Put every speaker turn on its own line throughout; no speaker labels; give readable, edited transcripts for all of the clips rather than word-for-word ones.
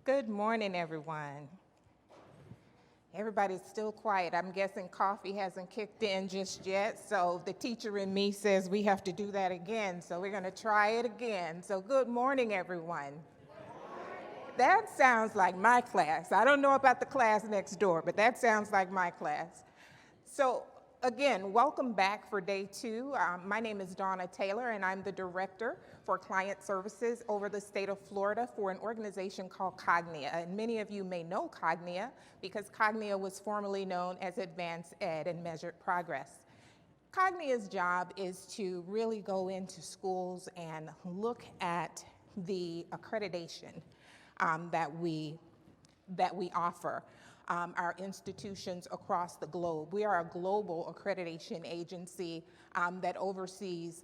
Good morning, everyone. Everybody's still quiet. I'm guessing coffee hasn't kicked in just yet, so the teacher in me says we have to do that again, so we're going to try it again. So good morning, everyone. That sounds like my class. I don't know about the class next door, but that sounds like my class. So again, welcome back for day two. My name is Dawna Taylor, and I'm the Director for Client Services over the state of Florida for an organization called Cognia. And many of you may know Cognia because Cognia was formerly known as Advanced Ed and Measured Progress. Cognia's job is to really go into schools and look at the accreditation that we offer. Our institutions across the globe. We are a global accreditation agency that oversees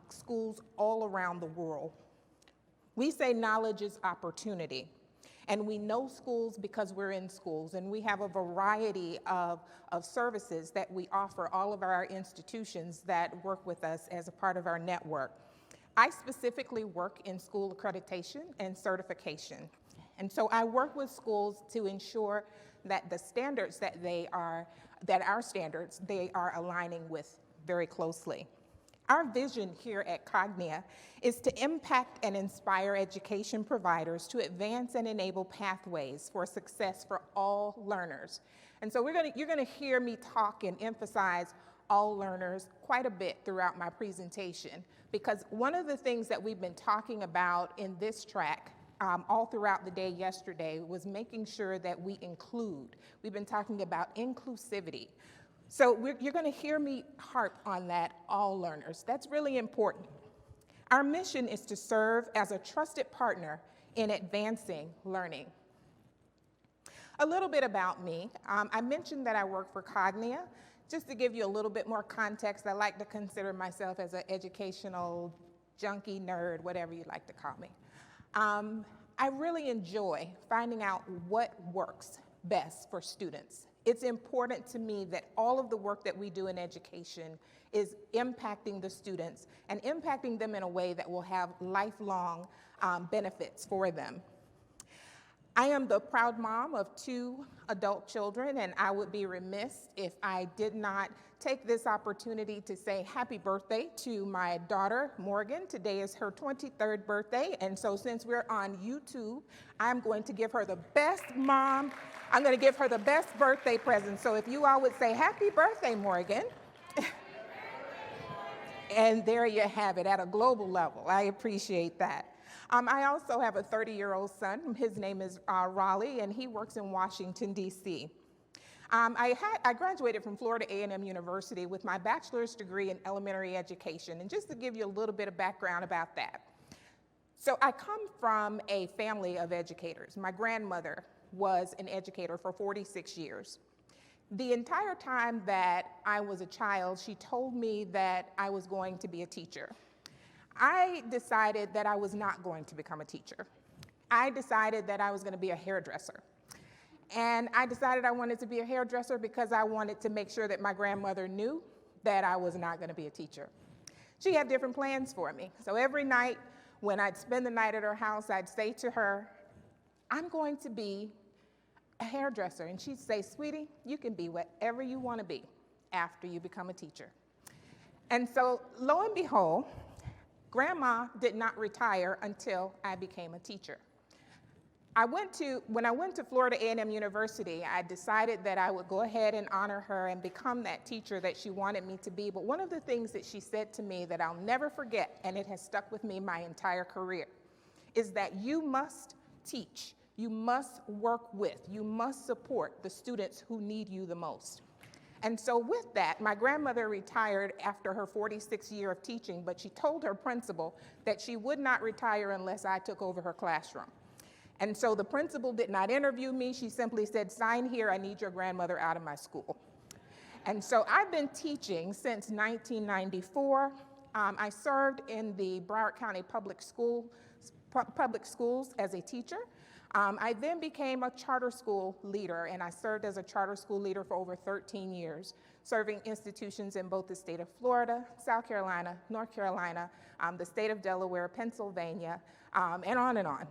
schools all around the world. We say knowledge is opportunity, and we know schools because we're in schools, and we have a variety of services that we offer all of our institutions that work with us as a part of our network. I specifically work in school accreditation and certification. And so I work with schools to ensure that the standards they are aligning with very closely. Our vision here at Cognia is to impact and inspire education providers to advance and enable pathways for success for all learners. And so you're gonna hear me talk and emphasize all learners quite a bit throughout my presentation, because one of the things that we've been talking about in this track all throughout the day yesterday was making sure that we include. We've been talking about inclusivity. So you're going to hear me harp on that, all learners. That's really important. Our mission is to serve as a trusted partner in advancing learning. A little bit about me. I mentioned that I work for Cognia. Just to give you a little bit more context, I like to consider myself as an educational junkie, nerd, whatever you like to call me. I really enjoy finding out what works best for students. It's important to me that all of the work that we do in education is impacting the students and impacting them in a way that will have lifelong benefits for them. I am the proud mom of 2 adult children, and I would be remiss if I did not take this opportunity to say happy birthday to my daughter, Morgan. Today is her 23rd birthday, and so since we're on YouTube, I'm going to give her the best mom, I'm gonna give her the best birthday present. So if you all would say happy birthday, Morgan. And there you have it at a global level. I appreciate that. I also have a 30-year-old son. His name is Raleigh, and he works in Washington, D.C. I graduated from Florida A&M University with my bachelor's degree in elementary education. And just to give you a little bit of background about that. So I come from a family of educators. My grandmother was an educator for 46 years. The entire time that I was a child, she told me that I was going to be a teacher. I decided that I was not going to become a teacher. I decided that I was going to be a hairdresser. And I decided I wanted to be a hairdresser because I wanted to make sure that my grandmother knew that I was not going to be a teacher. She had different plans for me. So every night when I'd spend the night at her house, I'd say to her, I'm going to be a hairdresser. And she'd say, sweetie, you can be whatever you want to be after you become a teacher. And so lo and behold, Grandma did not retire until I became a teacher. When I went to Florida A&M University, I decided that I would go ahead and honor her and become that teacher that she wanted me to be. But one of the things that she said to me that I'll never forget, and it has stuck with me my entire career, is that you must teach, you must work with, you must support the students who need you the most. And so with that, my grandmother retired after her 46th year of teaching, but she told her principal that she would not retire unless I took over her classroom. And so the principal did not interview me. She simply said, sign here, I need your grandmother out of my school. And so I've been teaching since 1994. I served in the Broward County Public Schools as a teacher. I then became a charter school leader, and I served as a charter school leader for over 13 years, serving institutions in both the state of Florida, South Carolina, North Carolina, the state of Delaware, Pennsylvania, and on and on.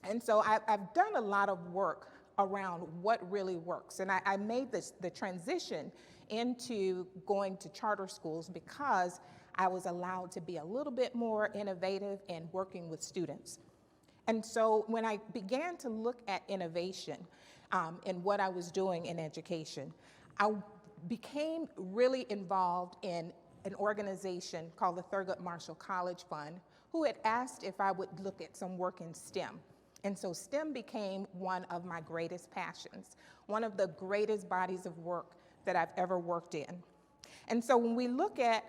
And so I've done a lot of work around what really works. And I made the transition into going to charter schools because I was allowed to be a little bit more innovative in working with students. And so when I began to look at innovation in what I was doing in education, I became really involved in an organization called the Thurgood Marshall College Fund, who had asked if I would look at some work in STEM. And so STEM became one of my greatest passions, one of the greatest bodies of work that I've ever worked in. And so when we look at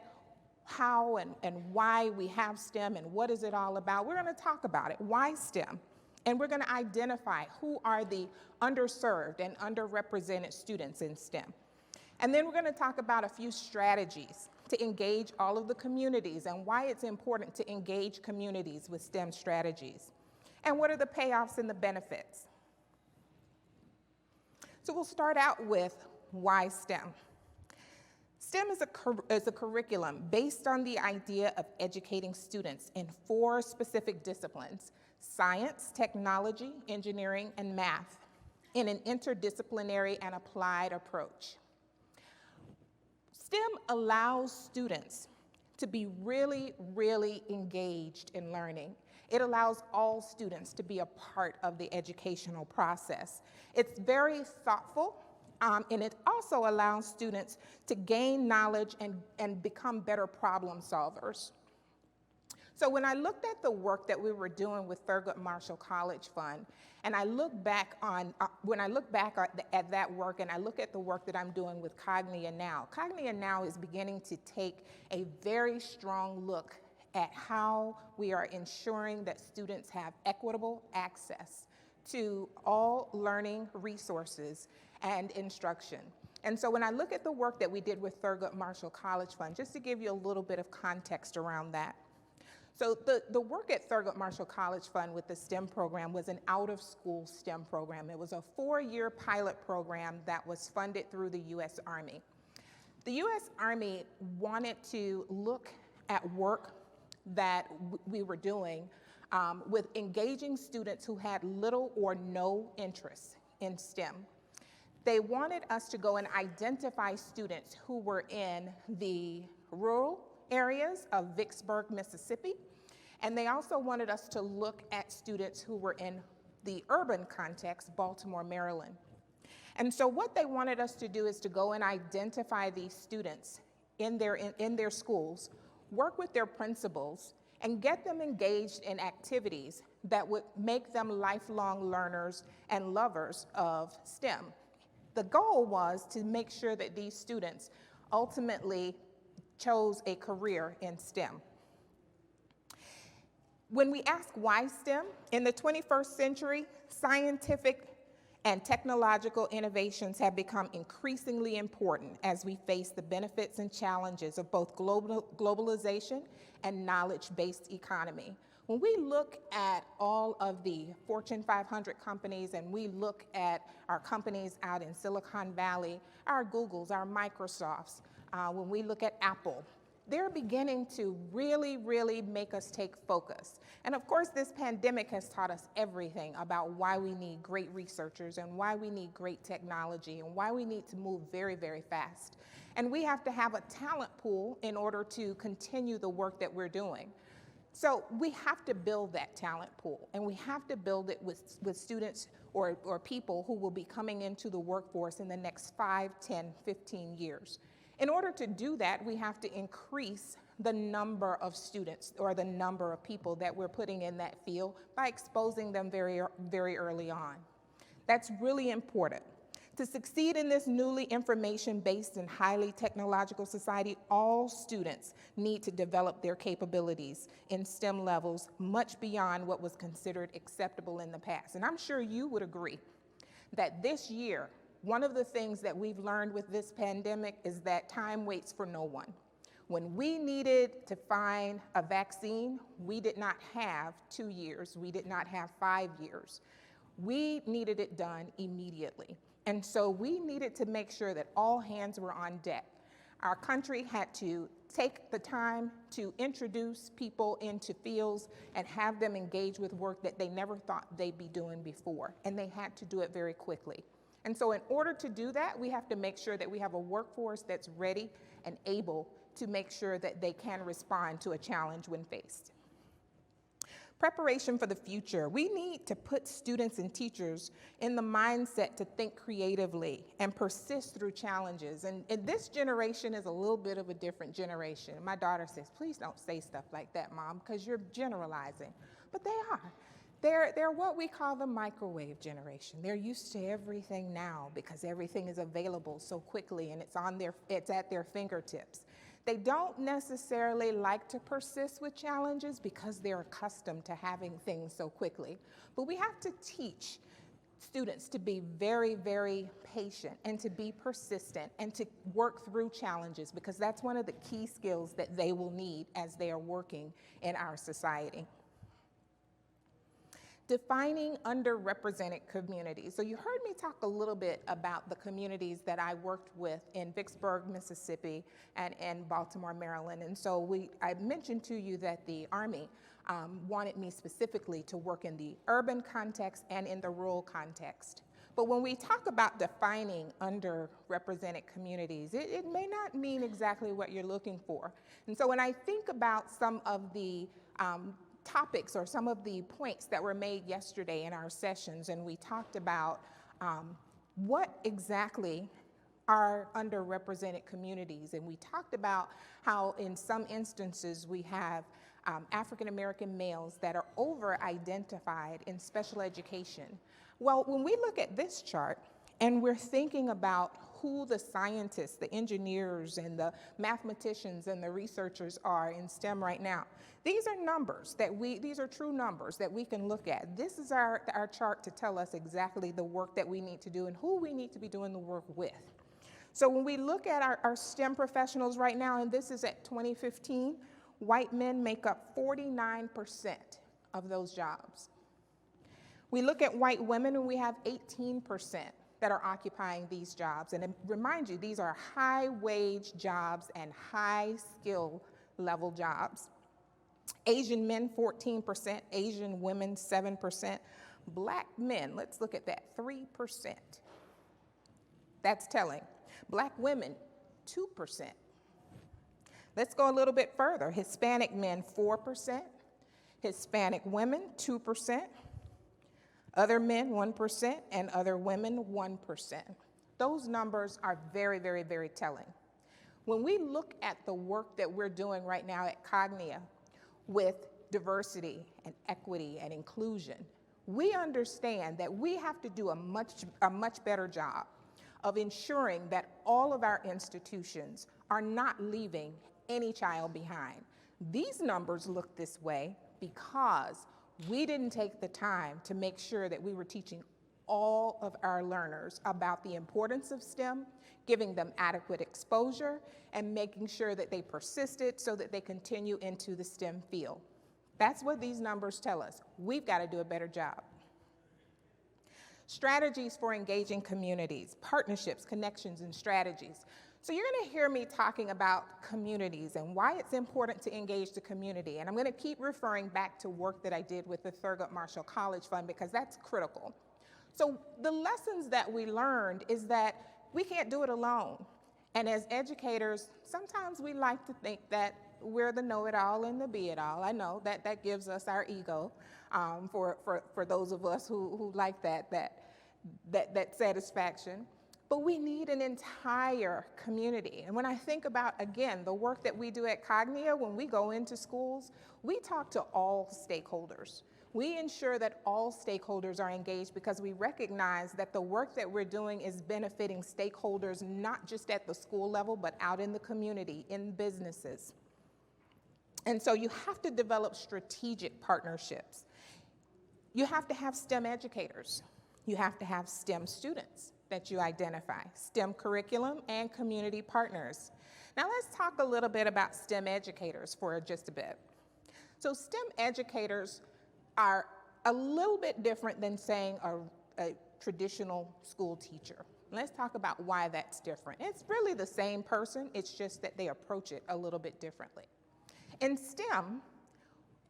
how and why we have STEM and what is it all about, we're going to talk about it. Why STEM? And we're going to identify who are the underserved and underrepresented students in STEM. And then we're going to talk about a few strategies to engage all of the communities and why it's important to engage communities with STEM strategies. And what are the payoffs and the benefits? So we'll start out with why STEM. STEM is a curriculum based on the idea of educating students in 4 specific disciplines: science, technology, engineering, and math, in an interdisciplinary and applied approach. STEM allows students to be really, really engaged in learning. It allows all students to be a part of the educational process. It's very thoughtful, and it also allows students to gain knowledge and become better problem solvers. So when I looked at the work that we were doing with Thurgood Marshall College Fund, and I look back on, at that work, and I look at the work that I'm doing with Cognia now is beginning to take a very strong look at how we are ensuring that students have equitable access to all learning resources and instruction. And so when I look at the work that we did with Thurgood Marshall College Fund, just to give you a little bit of context around that. So the work at Thurgood Marshall College Fund with the STEM program was an out-of-school STEM program. It was a 4-year pilot program that was funded through the U.S. Army. The U.S. Army wanted to look at work that we were doing with engaging students who had little or no interest in STEM. They wanted us to go and identify students who were in the rural areas of Vicksburg, Mississippi, and they also wanted us to look at students who were in the urban context, Baltimore, Maryland. And so what they wanted us to do is to go and identify these students in their schools, work with their principals, and get them engaged in activities that would make them lifelong learners and lovers of STEM. The goal was to make sure that these students ultimately chose a career in STEM. When we ask why STEM, in the 21st century, scientific and technological innovations have become increasingly important as we face the benefits and challenges of both globalization and knowledge-based economy. When we look at all of the Fortune 500 companies and we look at our companies out in Silicon Valley, our Googles, our Microsofts, when we look at Apple, they're beginning to really, really make us take focus. And of course, this pandemic has taught us everything about why we need great researchers and why we need great technology and why we need to move very, very fast. And we have to have a talent pool in order to continue the work that we're doing. So we have to build that talent pool, and we have to build it with students or people who will be coming into the workforce in the next 5, 10, 15 years. In order to do that, we have to increase the number of students or the number of people that we're putting in that field by exposing them very, very early on. That's really important. To succeed in this newly information-based and highly technological society, all students need to develop their capabilities in STEM levels much beyond what was considered acceptable in the past. And I'm sure you would agree that this year, one of the things that we've learned with this pandemic is that time waits for no one. When we needed to find a vaccine, we did not have 2 years. We did not have 5 years. We needed it done immediately. And so we needed to make sure that all hands were on deck. Our country had to take the time to introduce people into fields and have them engage with work that they never thought they'd be doing before, and they had to do it very quickly. And so in order to do that, we have to make sure that we have a workforce that's ready and able to make sure that they can respond to a challenge when faced. Preparation for the future. We need to put students and teachers in the mindset to think creatively and persist through challenges. And this generation is a little bit of a different generation. My daughter says, please don't say stuff like that, Mom, because you're generalizing. But they are. They're what we call the microwave generation. They're used to everything now because everything is available so quickly and it's at their fingertips. They don't necessarily like to persist with challenges because they're accustomed to having things so quickly. But we have to teach students to be very, very patient and to be persistent and to work through challenges, because that's one of the key skills that they will need as they are working in our society. Defining underrepresented communities. So you heard me talk a little bit about the communities that I worked with in Vicksburg, Mississippi, and in Baltimore, Maryland. And so I mentioned to you that the Army wanted me specifically to work in the urban context and in the rural context. But when we talk about defining underrepresented communities, it may not mean exactly what you're looking for. And so when I think about some of the topics or some of the points that were made yesterday in our sessions, and we talked about what exactly are underrepresented communities, and we talked about how in some instances we have African American males that are over-identified in special education. Well, when we look at this chart and we're thinking about who the scientists, the engineers, and the mathematicians and the researchers are in STEM right now, these are numbers these are true numbers that we can look at. This is our chart to tell us exactly the work that we need to do and who we need to be doing the work with. So when we look at our STEM professionals right now, and this is at 2015, white men make up 49% of those jobs. We look at white women and we have 18% that are occupying these jobs. And remind you, these are high-wage jobs and high-skill level jobs. Asian men, 14%, Asian women, 7%. Black men, let's look at that, 3%. That's telling. Black women, 2%. Let's go a little bit further. Hispanic men, 4%. Hispanic women, 2%. Other men, 1%, and other women, 1%. Those numbers are very, very, very telling. When we look at the work that we're doing right now at Cognia with diversity and equity and inclusion, we understand that we have to do a much better job of ensuring that all of our institutions are not leaving any child behind. These numbers look this way because we didn't take the time to make sure that we were teaching all of our learners about the importance of STEM, giving them adequate exposure, and making sure that they persisted so that they continue into the STEM field. That's what these numbers tell us. We've got to do a better job. Strategies for engaging communities, partnerships, connections, and strategies. So you're going to hear me talking about communities and why it's important to engage the community. And I'm going to keep referring back to work that I did with the Thurgood Marshall College Fund because that's critical. So the lessons that we learned is that we can't do it alone. And as educators, sometimes we like to think that we're the know-it-all and the be-it-all. I know that gives us our ego for those of us who like that satisfaction. But we need an entire community. And when I think about, again, the work that we do at Cognia, when we go into schools, we talk to all stakeholders. We ensure that all stakeholders are engaged because we recognize that the work that we're doing is benefiting stakeholders not just at the school level, but out in the community, in businesses. And so you have to develop strategic partnerships. You have to have STEM educators. You have to have STEM students that you identify, STEM curriculum and community partners. Now let's talk a little bit about STEM educators for just a bit. So STEM educators are a little bit different than saying a traditional school teacher. Let's talk about why that's different. It's really the same person, it's just that they approach it a little bit differently. In STEM,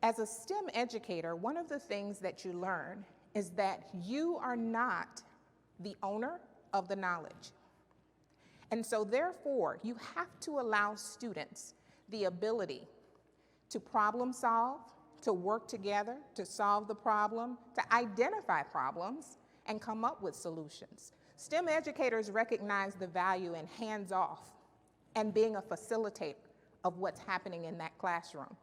as a STEM educator, one of the things that you learn is that you are not the owner of the knowledge. And so therefore, you have to allow students the ability to problem solve, to work together, to solve the problem, to identify problems, and come up with solutions. STEM educators recognize the value in hands-off and being a facilitator of what's happening in that classroom.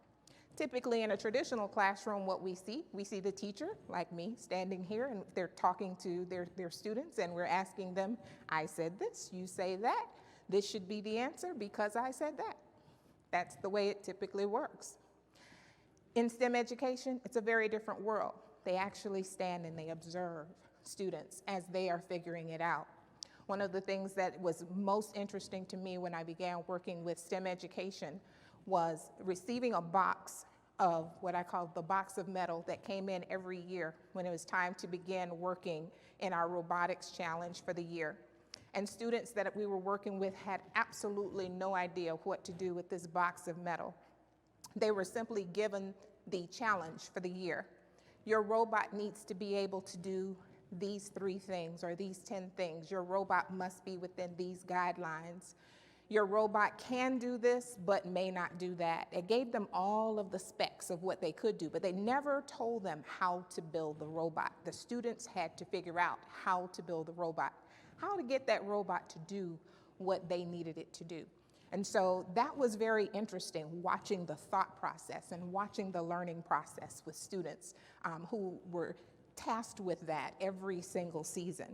Typically in a traditional classroom, what we see the teacher, like me, standing here, and they're talking to their students, and we're asking them, I said this, you say that, this should be the answer because I said that. That's the way it typically works. In STEM education, it's a very different world. They actually stand and they observe students as they are figuring it out. One of the things that was most interesting to me when I began working with STEM education was receiving a box of what I call the box of metal that came in every year when it was time to begin working in our robotics challenge for the year. And students that we were working with had absolutely no idea what to do with this box of metal. They were simply given the challenge for the year. Your robot needs to be able to do these 3 things or these 10 things. Your robot must be within these guidelines. Your robot can do this, but may not do that. It gave them all of the specs of what they could do, but they never told them how to build the robot. The students had to figure out how to build the robot, how to get that robot to do what they needed it to do. And so that was very interesting, watching the thought process and watching the learning process with students who were tasked with that every single season.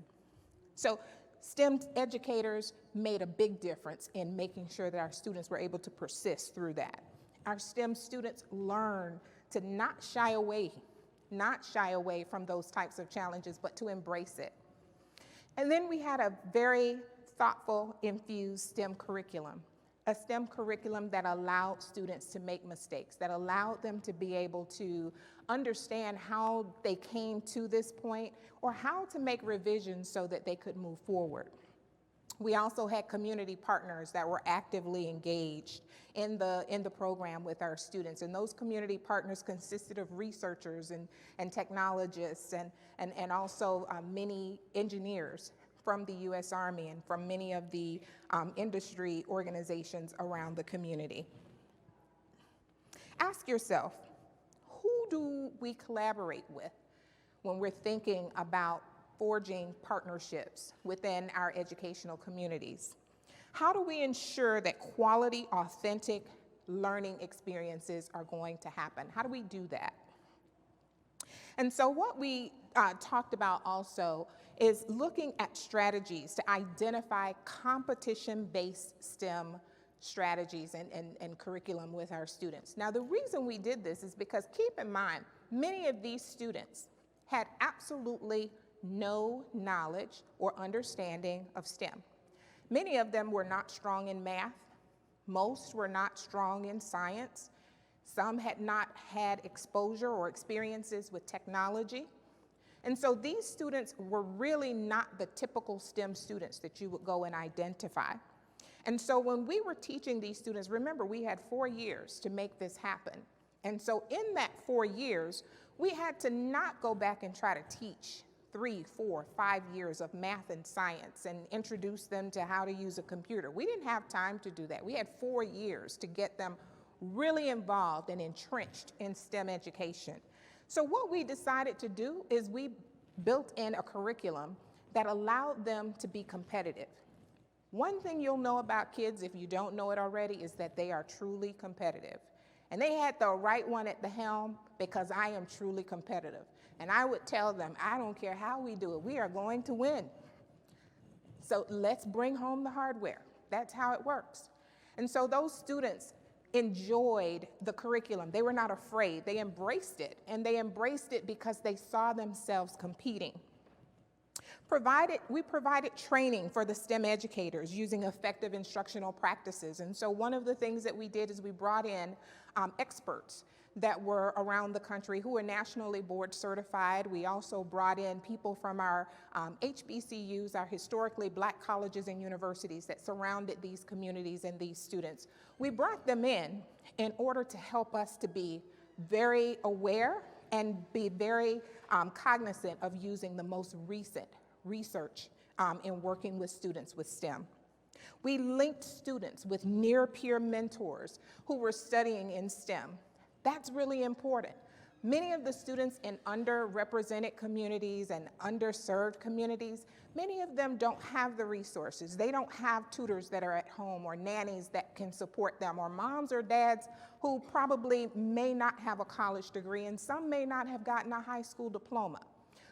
So STEM educators made a big difference in making sure that our students were able to persist through that. Our STEM students learn to not shy away from those types of challenges, but to embrace it. And then we had a very thoughtful, infused STEM curriculum, a STEM curriculum that allowed students to make mistakes, that allowed them to be able to understand how they came to this point or how to make revisions so that they could move forward. We also had community partners that were actively engaged in the program with our students, and those community partners consisted of researchers and technologists and also many engineers from the U.S. Army and from many of the industry organizations around the community. Ask yourself, who do we collaborate with when we're thinking about forging partnerships within our educational communities? How do we ensure that quality, authentic learning experiences are going to happen? How do we do that? And so what we talked about also is looking at strategies to identify competition-based STEM strategies and curriculum with our students. Now, the reason we did this is because, keep in mind, many of these students had absolutely no knowledge or understanding of STEM. Many of them were not strong in math. Most were not strong in science. Some had not had exposure or experiences with technology. And so these students were really not the typical STEM students that you would go and identify. And so when we were teaching these students, remember, we had 4 years to make this happen. And so in that 4 years, we had to not go back and try to teach 3, 4, 5 years of math and science and introduce them to how to use a computer. We didn't have time to do that. We had 4 years to get them really involved and entrenched in STEM education. So what we decided to do is we built in a curriculum that allowed them to be competitive. One thing you'll know about kids, if you don't know it already, is that they are truly competitive. And they had the right one at the helm, because I am truly competitive. And I would tell them, I don't care how we do it, we are going to win. So let's bring home the hardware. That's how it works. And so those students enjoyed the curriculum. They were not afraid. They embraced it. And they embraced it because they saw themselves competing. We provided training for the STEM educators using effective instructional practices. And so one of the things that we did is we brought in experts that were around the country who are nationally board certified. We also brought in people from our HBCUs, our historically Black colleges and universities that surrounded these communities and these students. We brought them in order to help us to be very aware and be very cognizant of using the most recent research in working with students with STEM. We linked students with near-peer mentors who were studying in STEM. That's really important. Many of the students in underrepresented communities and underserved communities, many of them don't have the resources. They don't have tutors that are at home or nannies that can support them, or moms or dads who probably may not have a college degree, and some may not have gotten a high school diploma.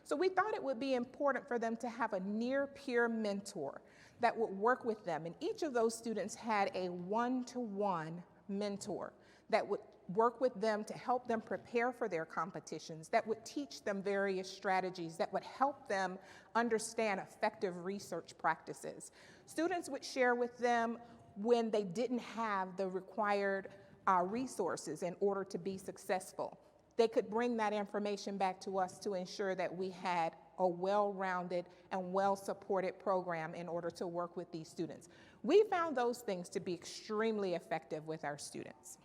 So we thought it would be important for them to have a near-peer mentor that would work with them. And each of those students had a one-to-one mentor that would work with them to help them prepare for their competitions, that would teach them various strategies, that would help them understand effective research practices. Students would share with them when they didn't have the required resources in order to be successful. They could bring that information back to us to ensure that we had a well-rounded and well-supported program in order to work with these students. We found those things to be extremely effective with our students.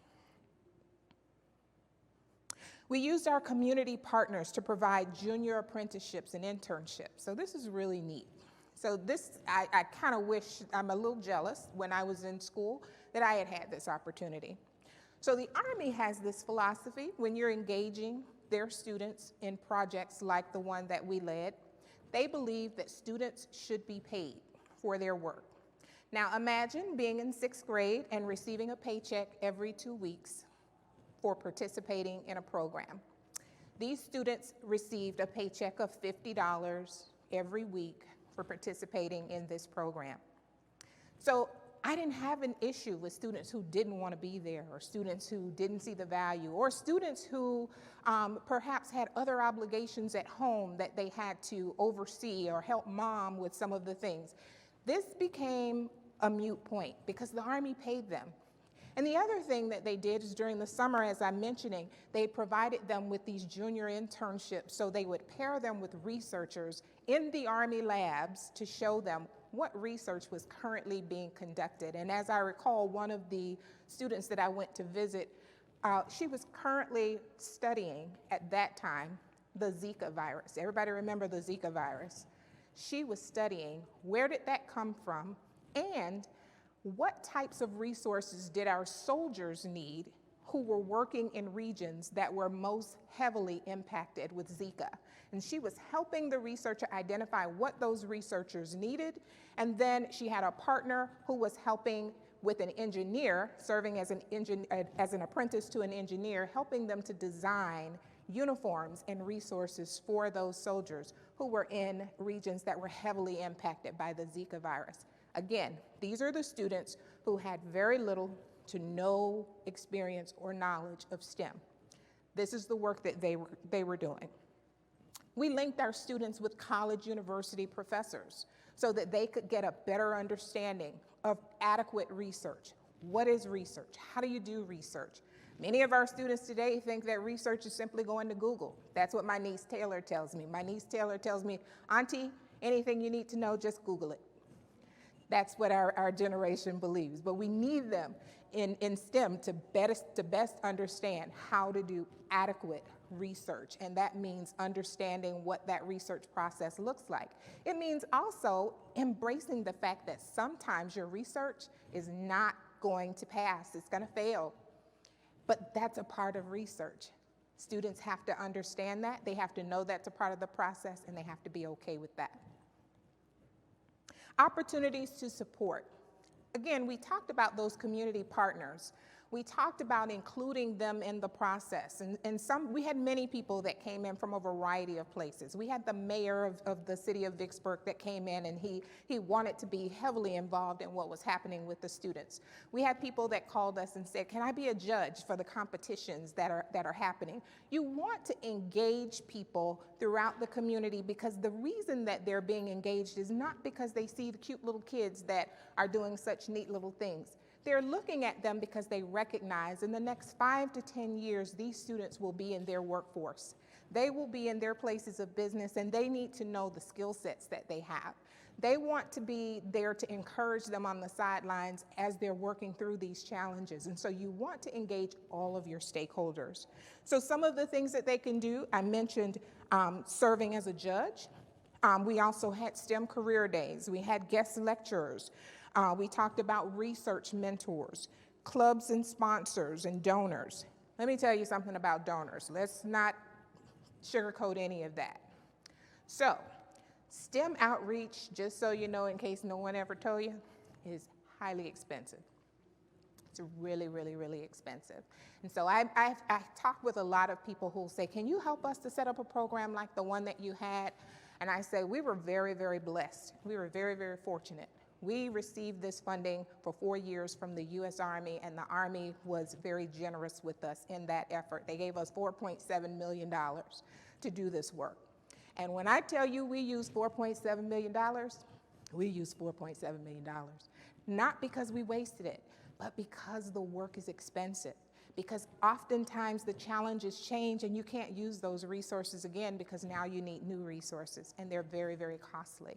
We used our community partners to provide junior apprenticeships and internships. So this is really neat. So this, I kind of wish, I'm a little jealous when I was in school that I had had this opportunity. So the Army has this philosophy when you're engaging their students in projects like the one that we led. They believe that students should be paid for their work. Now imagine being in 6th grade and receiving a paycheck every 2 weeks for participating in a program. These students received a paycheck of $50 every week for participating in this program. So I didn't have an issue with students who didn't want to be there, or students who didn't see the value, or students who perhaps had other obligations at home that they had to oversee or help mom with some of the things. This became a moot point because the Army paid them. And the other thing that they did is during the summer, as I'm mentioning, they provided them with these junior internships, so they would pair them with researchers in the Army labs to show them what research was currently being conducted. And as I recall, one of the students that I went to visit, she was currently studying at that time the Zika virus. Everybody remember the Zika virus? She was studying where did that come from, and what types of resources did our soldiers need who were working in regions that were most heavily impacted with Zika? And she was helping the researcher identify what those researchers needed, and then she had a partner who was helping with an engineer, serving as an apprentice to an engineer, helping them to design uniforms and resources for those soldiers who were in regions that were heavily impacted by the Zika virus. Again, these are the students who had very little to no experience or knowledge of STEM. This is the work that they were doing. We linked our students with college university professors so that they could get a better understanding of adequate research. What is research? How do you do research? Many of our students today think that research is simply going to Google. That's what my niece Taylor tells me. My niece Taylor tells me, Auntie, anything you need to know, just Google it. That's what our generation believes, but we need them in STEM to best understand how to do adequate research, and that means understanding what that research process looks like. It means also embracing the fact that sometimes your research is not going to pass, it's going to fail, but that's a part of research. Students have to understand that, they have to know that's a part of the process, and they have to be okay with that. Opportunities to support. Again, we talked about those community partners. We talked about including them in the process. And we had many people that came in from a variety of places. We had the mayor of the city of Vicksburg that came in, and he wanted to be heavily involved in what was happening with the students. We had people that called us and said, can I be a judge for the competitions that are happening? You want to engage people throughout the community, because the reason that they're being engaged is not because they see the cute little kids that are doing such neat little things. They're looking at them because they recognize in the next 5 to 10 years, these students will be in their workforce. They will be in their places of business, and they need to know the skill sets that they have. They want to be there to encourage them on the sidelines as they're working through these challenges. And so you want to engage all of your stakeholders. So some of the things that they can do, I mentioned serving as a judge. We also had STEM career days. We had guest lecturers. We talked about research mentors, clubs and sponsors and donors. Let me tell you something about donors. Let's not sugarcoat any of that. So, STEM outreach, just so you know, in case no one ever told you, is highly expensive. It's really, really, really expensive. And so I talk with a lot of people who say, can you help us to set up a program like the one that you had? And I say, we were very, very blessed. We were very, very fortunate. We received this funding for 4 years from the U.S. Army, and the Army was very generous with us in that effort. They gave us $4.7 million to do this work. And when I tell you we used $4.7 million, we used $4.7 million. Not because we wasted it, but because the work is expensive. Because oftentimes the challenges change and you can't use those resources again because now you need new resources, and they're very, very costly.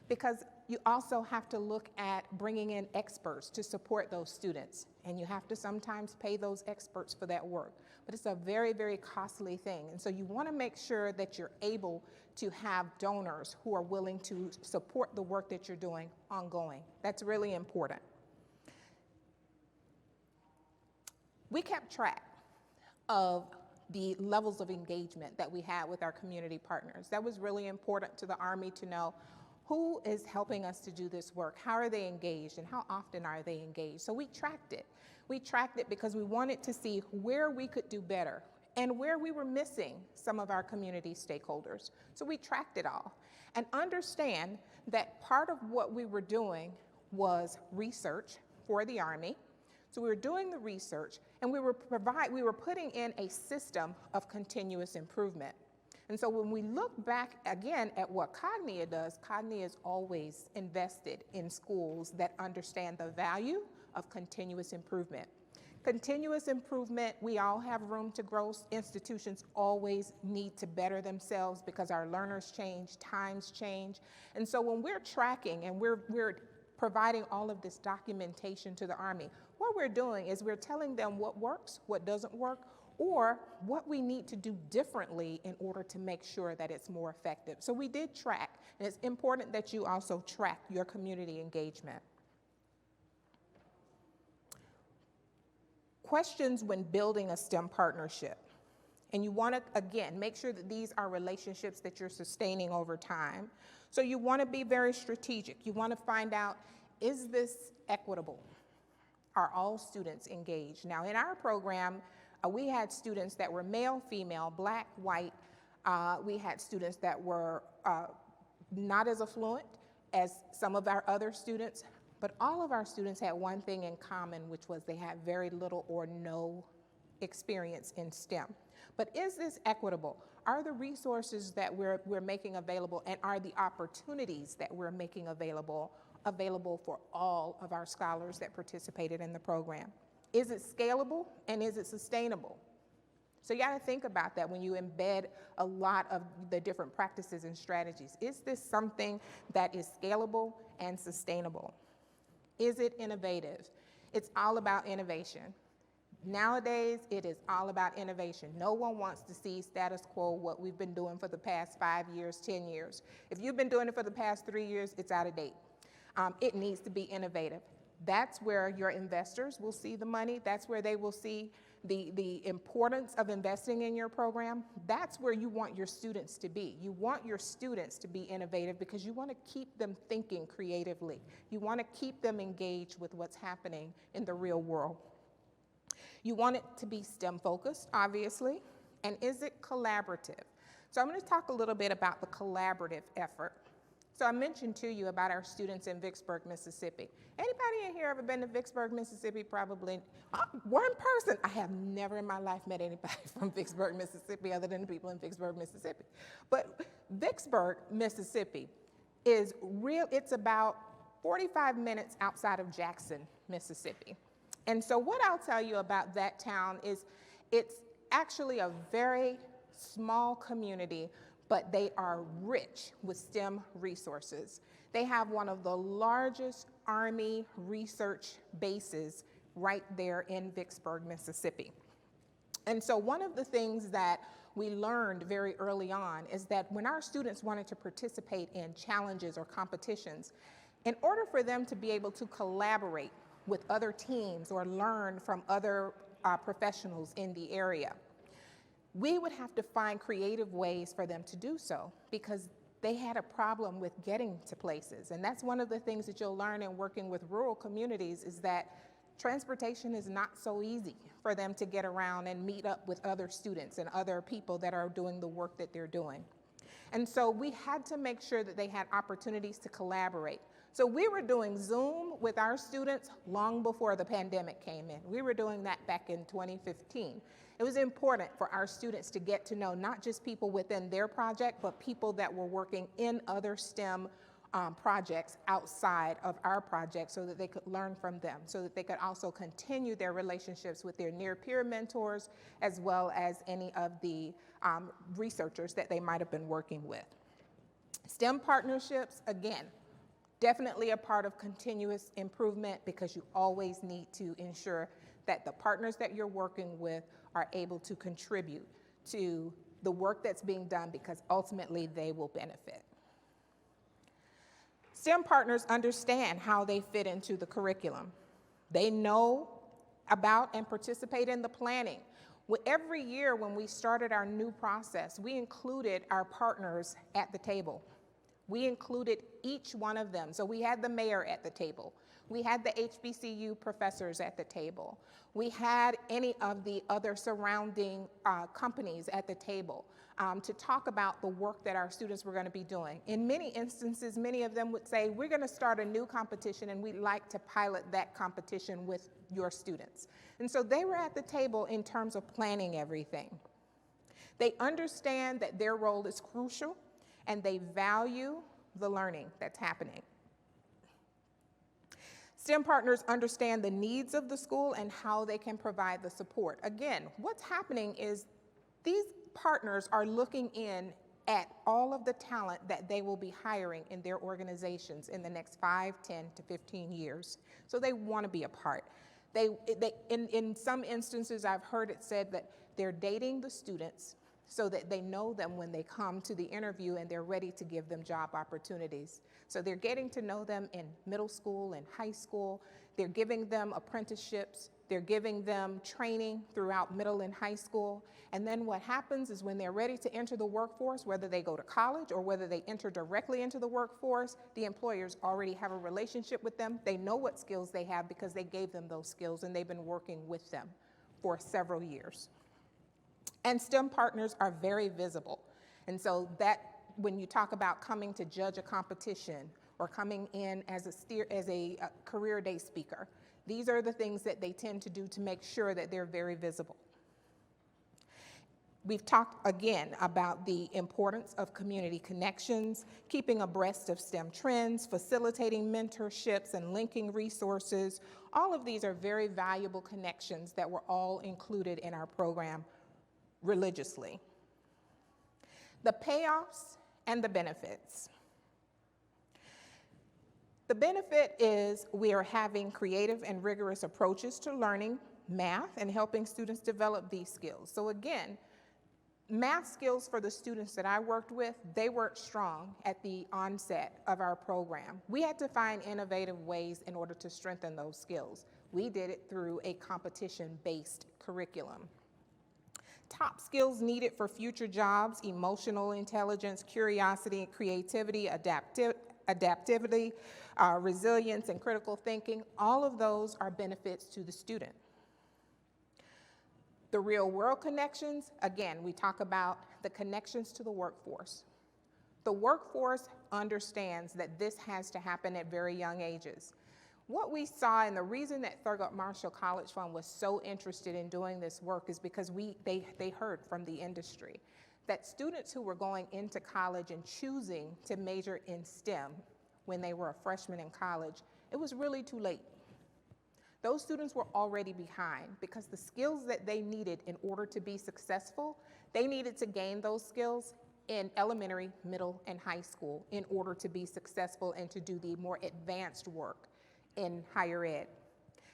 Because you also have to look at bringing in experts to support those students, and you have to sometimes pay those experts for that work. But it's a very, very costly thing, and so you want to make sure that you're able to have donors who are willing to support the work that you're doing ongoing. That's really important. We kept track of the levels of engagement that we had with our community partners. That was really important to the Army to know who is helping us to do this work, how are they engaged, and how often are they engaged. So we tracked it. We tracked it because we wanted to see where we could do better and where we were missing some of our community stakeholders. So we tracked it all. And understand that part of what we were doing was research for the Army. So we were doing the research, and we were putting in a system of continuous improvement. And so when we look back again at what Cognia does, Cognia is always invested in schools that understand the value of continuous improvement. Continuous improvement, we all have room to grow. Institutions always need to better themselves because our learners change, times change. And so when we're tracking and we're providing all of this documentation to the Army, what we're doing is we're telling them what works, what doesn't work, or what we need to do differently in order to make sure that it's more effective. So we did track, and it's important that you also track your community engagement. Questions when building a STEM partnership. And you want to, again, make sure that these are relationships that you're sustaining over time. So you want to be very strategic. You want to find out, is this equitable? Are all students engaged? Now, in our program, we had students that were male, female, black, white. We had students that were not as affluent as some of our other students, but all of our students had one thing in common, which was they had very little or no experience in STEM. But is this equitable? Are the resources that we're making available, and are the opportunities that we're making available for all of our scholars that participated in the program? Is it scalable, and is it sustainable? So you got to think about that when you embed a lot of the different practices and strategies. Is this something that is scalable and sustainable? Is it innovative? It's all about innovation. Nowadays, it is all about innovation. No one wants to see status quo, what we've been doing for the past 5 years, 10 years. If you've been doing it for the past 3 years, it's out of date. It needs to be innovative. That's where your investors will see the money. That's where they will see the importance of investing in your program. That's where you want your students to be. You want your students to be innovative because you want to keep them thinking creatively. You want to keep them engaged with what's happening in the real world. You want it to be STEM focused, obviously, and is it collaborative? So I'm going to talk a little bit about the collaborative effort. So I mentioned to you about our students in Vicksburg, Mississippi. Anybody in here ever been to Vicksburg, Mississippi? Probably one person. I have never in my life met anybody from Vicksburg, Mississippi, other than the people in Vicksburg, Mississippi. But Vicksburg, Mississippi is real. It's about 45 minutes outside of Jackson, Mississippi. And so what I'll tell you about that town is it's actually a very small community, but they are rich with STEM resources. They have one of the largest Army research bases right there in Vicksburg, Mississippi. And so one of the things that we learned very early on is that when our students wanted to participate in challenges or competitions, in order for them to be able to collaborate with other teams or learn from other professionals in the area, we would have to find creative ways for them to do so because they had a problem with getting to places. And that's one of the things that you'll learn in working with rural communities is that transportation is not so easy for them to get around and meet up with other students and other people that are doing the work that they're doing. And so we had to make sure that they had opportunities to collaborate. So we were doing Zoom with our students long before the pandemic came in. We were doing that back in 2015. It was important for our students to get to know not just people within their project, but people that were working in other STEM projects outside of our project so that they could learn from them, so that they could also continue their relationships with their near peer mentors, as well as any of the researchers that they might have been working with. STEM partnerships, again, definitely a part of continuous improvement because you always need to ensure that the partners that you're working with are able to contribute to the work that's being done because ultimately they will benefit. STEM partners understand how they fit into the curriculum. They know about and participate in the planning. Every year when we started our new process, we included our partners at the table. We included each one of them. So we had the mayor at the table. We had the HBCU professors at the table. We had any of the other surrounding companies at the table to talk about the work that our students were going to be doing. In many instances, many of them would say, we're going to start a new competition and we'd like to pilot that competition with your students. And so they were at the table in terms of planning everything. They understand that their role is crucial and they value the learning that's happening. STEM partners understand the needs of the school and how they can provide the support. Again, what's happening is these partners are looking in at all of the talent that they will be hiring in their organizations in the next 5, 10 to 15 years. So they want to be a part. In some instances, I've heard it said that they're dating the students so that they know them when they come to the interview and they're ready to give them job opportunities. So they're getting to know them in middle school and high school. They're giving them apprenticeships. They're giving them training throughout middle and high school. And then what happens is when they're ready to enter the workforce, whether they go to college or whether they enter directly into the workforce, the employers already have a relationship with them. They know what skills they have because they gave them those skills and they've been working with them for several years. And STEM partners are very visible. And so that when you talk about coming to judge a competition or coming in as a career day speaker, these are the things that they tend to do to make sure that they're very visible. We've talked again about the importance of community connections, keeping abreast of STEM trends, facilitating mentorships and linking resources. All of these are very valuable connections that were all included in our program religiously. The payoffs and the benefits. The benefit is we are having creative and rigorous approaches to learning math and helping students develop these skills. So again, math skills for the students that I worked with, they weren't strong at the onset of our program. We had to find innovative ways in order to strengthen those skills. We did it through a competition-based curriculum. Top skills needed for future jobs: emotional intelligence, curiosity, creativity, adaptivity, resilience, and critical thinking. All of those are benefits to the student. The real world connections, again, we talk about the connections to the workforce. The workforce understands that this has to happen at very young ages. What we saw, and the reason that Thurgood Marshall College Fund was so interested in doing this work is because they heard from the industry that students who were going into college and choosing to major in STEM when they were a freshman in college, it was really too late. Those students were already behind because the skills that they needed in order to be successful, they needed to gain those skills in elementary, middle, and high school in order to be successful and to do the more advanced work in higher ed.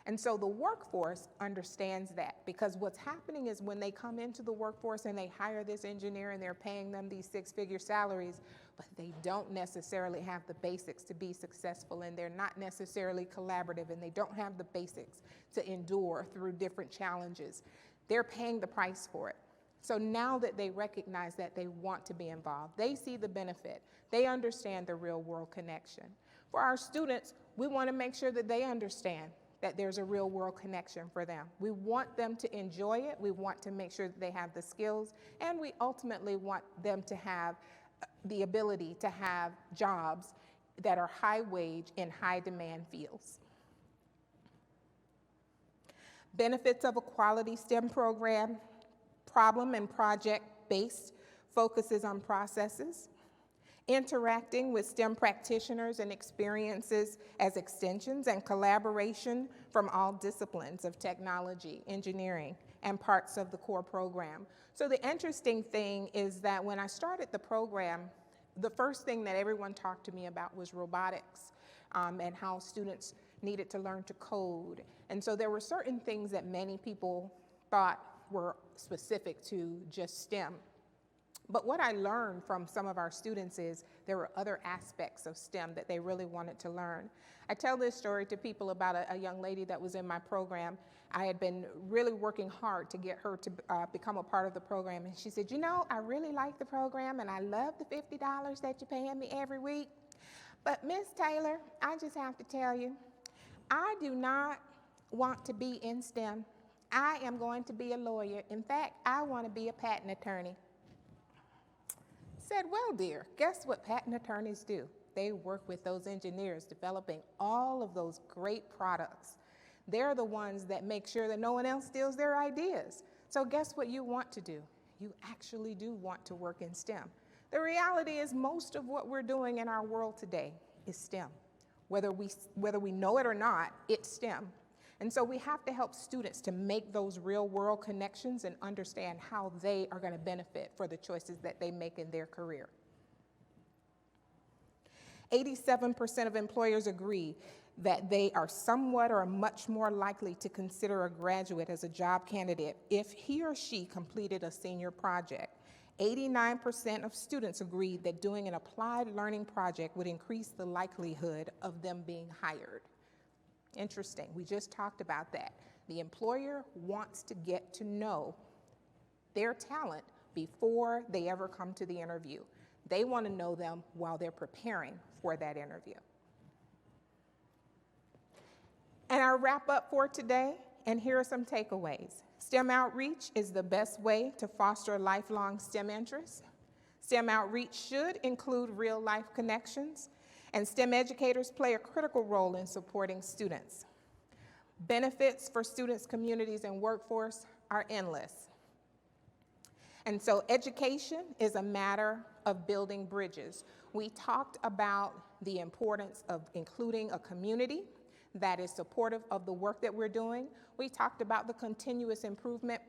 And so the workforce understands that, because what's happening is when they come into the workforce and they hire this engineer and they're paying them these six-figure salaries, but they don't necessarily have the basics to be successful, and they're not necessarily collaborative, and they don't have the basics to endure through different challenges. They're paying the price for it. So now that they recognize that, they want to be involved. They see the benefit. They understand the real world connection. For our students, we want to make sure that they understand that there's a real world connection for them. We want them to enjoy it. We want to make sure that they have the skills, and we ultimately want them to have the ability to have jobs that are high wage in high demand fields. Benefits of a quality STEM program: problem and project-based focuses on processes, interacting with STEM practitioners and experiences as extensions, and collaboration from all disciplines of technology, engineering, and parts of the core program. So the interesting thing is that when I started the program, the first thing that everyone talked to me about was robotics, and how students needed to learn to code. And so there were certain things that many people thought were specific to just STEM. But what I learned from some of our students is there were other aspects of STEM that they really wanted to learn. I tell this story to people about a young lady that was in my program. I had been really working hard to get her to become a part of the program. And she said, you know, I really like the program and I love the $50 that you're paying me every week. But Miss Taylor, I just have to tell you, I do not want to be in STEM. I am going to be a lawyer. In fact, I want to be a patent attorney. Said, well, dear, guess what patent attorneys do? They work with those engineers developing all of those great products. They're the ones that make sure that no one else steals their ideas. So guess what you want to do? You actually do want to work in STEM. The reality is most of what we're doing in our world today is STEM. Whether we know it or not, it's STEM. And so we have to help students to make those real world connections and understand how they are going to benefit for the choices that they make in their career. 87% of employers agree that they are somewhat or much more likely to consider a graduate as a job candidate if he or she completed a senior project. 89% of students agreed that doing an applied learning project would increase the likelihood of them being hired. Interesting, we just talked about that. The employer wants to get to know their talent before they ever come to the interview. They want to know them while they're preparing for that interview. And our wrap up for today, and here are some takeaways. STEM outreach is the best way to foster lifelong STEM interests. STEM outreach should include real life connections, and STEM educators play a critical role in supporting students. Benefits for students, communities, and workforce are endless. And so education is a matter of building bridges. We talked about the importance of including a community that is supportive of the work that we're doing. We talked about the continuous improvement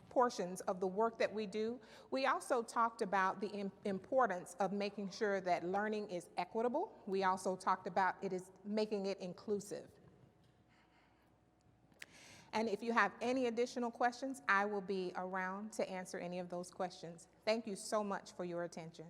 portions of the work that we do. We also talked about the importance of making sure that learning is equitable. We also talked about making it inclusive. And if you have any additional questions, I will be around to answer any of those questions. Thank you so much for your attention.